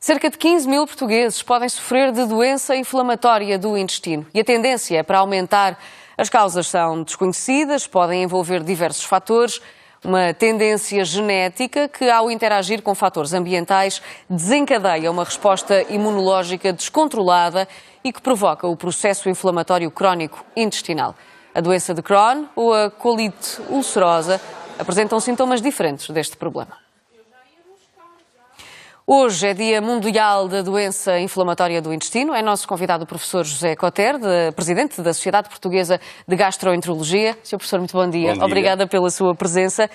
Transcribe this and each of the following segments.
Cerca de 15 mil portugueses podem sofrer de doença inflamatória do intestino e a tendência é para aumentar. As causas são desconhecidas, podem envolver diversos fatores, uma tendência genética que, ao interagir com fatores ambientais, desencadeia uma resposta imunológica descontrolada e que provoca o processo inflamatório crónico intestinal. A doença de Crohn ou a colite ulcerosa apresentam sintomas diferentes deste problema. Hoje é Dia Mundial da Doença Inflamatória do Intestino. É nosso convidado o professor José Cotter, presidente da Sociedade Portuguesa de Gastroenterologia. Sr. professor, muito bom dia. Obrigada pela sua presença.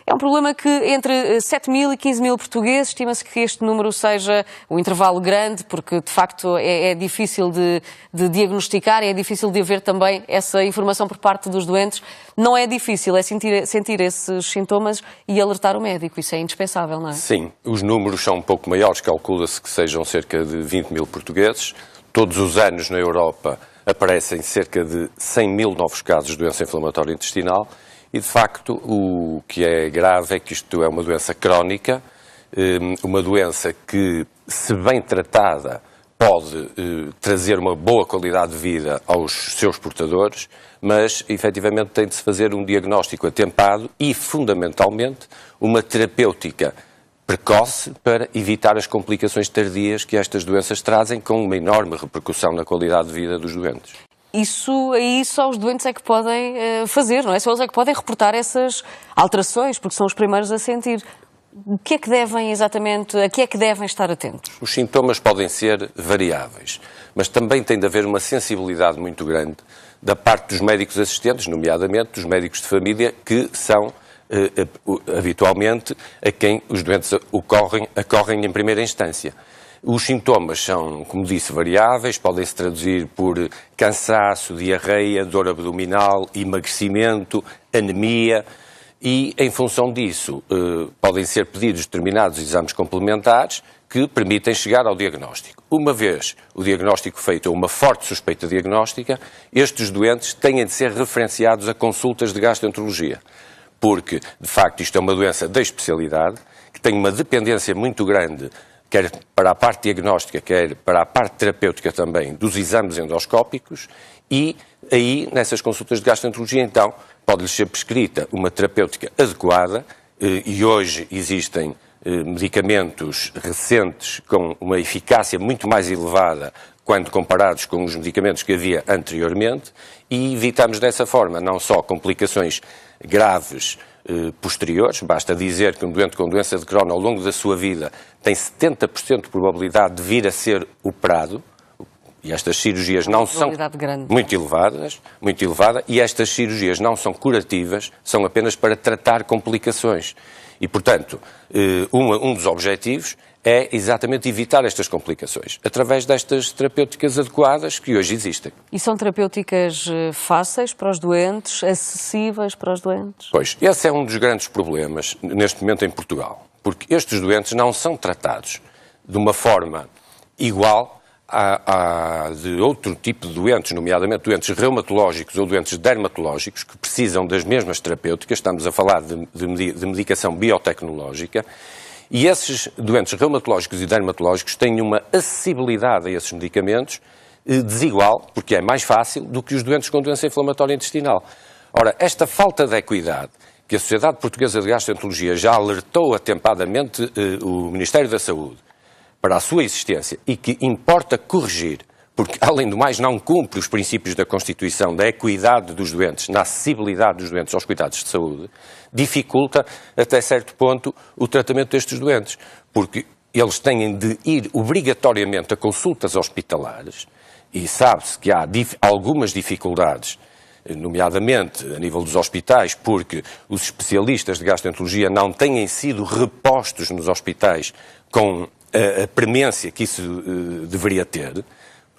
É um problema que entre 7 mil e 15 mil portugueses, estima-se que este número seja um intervalo grande, porque de facto é difícil de diagnosticar e é difícil de haver também essa informação por parte dos doentes. Não é difícil, é sentir esses sintomas e alertar o médico. Isso é indispensável, não é? Sim, os números são um pouco maiores, calcula-se que sejam cerca de 20 mil portugueses. Todos os anos na Europa aparecem cerca de 100 mil novos casos de doença inflamatória intestinal. E, de facto, o que é grave é que isto é uma doença crónica, uma doença que, se bem tratada, pode trazer uma boa qualidade de vida aos seus portadores, mas, efetivamente, tem de se fazer um diagnóstico atempado e, fundamentalmente, uma terapêutica precoce para evitar as complicações tardias que estas doenças trazem, com uma enorme repercussão na qualidade de vida dos doentes. Isso aí só os doentes é que podem fazer, não é? Só eles é que podem reportar essas alterações, porque são os primeiros a sentir. O que é que devem exatamente, a que é que devem estar atentos? Os sintomas podem ser variáveis, mas também tem de haver uma sensibilidade muito grande da parte dos médicos assistentes, nomeadamente dos médicos de família, que são habitualmente a quem os doentes acorrem em primeira instância. Os sintomas são, como disse, variáveis, podem se traduzir por cansaço, diarreia, dor abdominal, emagrecimento, anemia e, em função disso, podem ser pedidos determinados exames complementares que permitem chegar ao diagnóstico. Uma vez o diagnóstico feito ou uma forte suspeita diagnóstica, estes doentes têm de ser referenciados a consultas de gastroenterologia, porque, de facto, isto é uma doença de especialidade, que tem uma dependência muito grande, quer para a parte diagnóstica, quer para a parte terapêutica também, dos exames endoscópicos, e aí, nessas consultas de gastroenterologia, então, pode-lhes ser prescrita uma terapêutica adequada, e hoje existem medicamentos recentes com uma eficácia muito mais elevada quando comparados com os medicamentos que havia anteriormente, e evitamos dessa forma não só complicações graves posteriores. Basta dizer que um doente com doença de Crohn ao longo da sua vida tem 70% de probabilidade de vir a ser operado, e estas cirurgias não são muito elevada, e estas cirurgias não são curativas, são apenas para tratar complicações. E, portanto, um dos objetivos é exatamente evitar estas complicações, através destas terapêuticas adequadas que hoje existem. E são terapêuticas fáceis para os doentes, acessíveis para os doentes? Pois, esse é um dos grandes problemas neste momento em Portugal, porque estes doentes não são tratados de uma forma igual à de outro tipo de doentes, nomeadamente doentes reumatológicos ou doentes dermatológicos, que precisam das mesmas terapêuticas. Estamos a falar de medicação biotecnológica. E esses doentes reumatológicos e dermatológicos têm uma acessibilidade a esses medicamentos desigual, porque é mais fácil, do que os doentes com doença inflamatória intestinal. Ora, esta falta de equidade, que a Sociedade Portuguesa de Gastroenterologia já alertou atempadamente o Ministério da Saúde para a sua existência e que importa corrigir, porque, além do mais, não cumpre os princípios da Constituição da equidade dos doentes, na acessibilidade dos doentes aos cuidados de saúde, dificulta, até certo ponto, o tratamento destes doentes, porque eles têm de ir obrigatoriamente a consultas hospitalares, e sabe-se que há algumas dificuldades, nomeadamente a nível dos hospitais, porque os especialistas de gastroenterologia não têm sido repostos nos hospitais com a premência que isso deveria ter.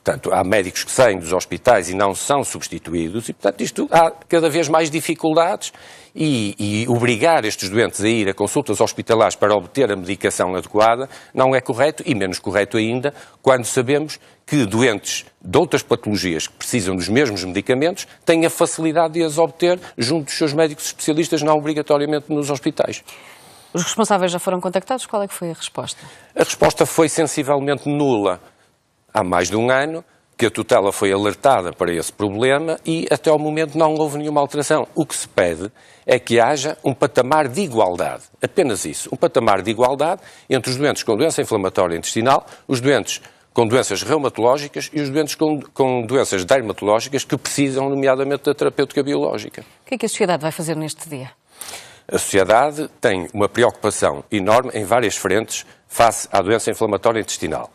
Portanto, há médicos que saem dos hospitais e não são substituídos e, portanto, isto há cada vez mais dificuldades e obrigar estes doentes a ir a consultas hospitalares para obter a medicação adequada não é correto, e menos correto ainda quando sabemos que doentes de outras patologias que precisam dos mesmos medicamentos têm a facilidade de as obter junto dos seus médicos especialistas, não obrigatoriamente nos hospitais. Os responsáveis já foram contactados? Qual é que foi a resposta? A resposta foi sensivelmente nula. Há mais de um ano que a tutela foi alertada para esse problema e até ao momento não houve nenhuma alteração. O que se pede é que haja um patamar de igualdade, apenas isso, um patamar de igualdade entre os doentes com doença inflamatória intestinal, os doentes com doenças reumatológicas e os doentes com doenças dermatológicas que precisam, nomeadamente, da terapêutica biológica. O que é que a sociedade vai fazer neste dia? A sociedade tem uma preocupação enorme em várias frentes face à doença inflamatória intestinal.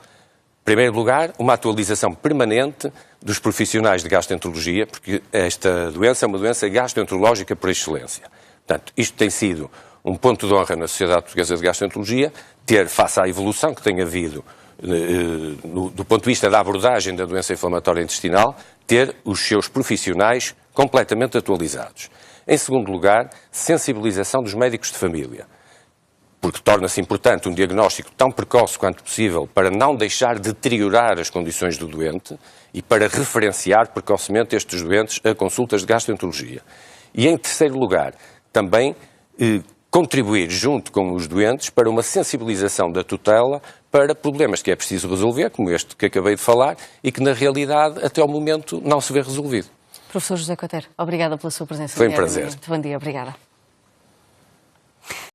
Em primeiro lugar, uma atualização permanente dos profissionais de gastroenterologia, porque esta doença é uma doença gastroenterológica por excelência. Portanto, isto tem sido um ponto de honra na Sociedade Portuguesa de Gastroenterologia, ter, face à evolução que tem havido do ponto de vista da abordagem da doença inflamatória intestinal, ter os seus profissionais completamente atualizados. Em segundo lugar, sensibilização dos médicos de família, porque torna-se importante um diagnóstico tão precoce quanto possível para não deixar deteriorar as condições do doente e para referenciar precocemente estes doentes a consultas de gastroenterologia. E, em terceiro lugar, também contribuir junto com os doentes para uma sensibilização da tutela para problemas que é preciso resolver, como este que acabei de falar, e que, na realidade, até ao momento, não se vê resolvido. Professor José Cotter, obrigada pela sua presença. Foi um prazer. Bom dia, obrigada.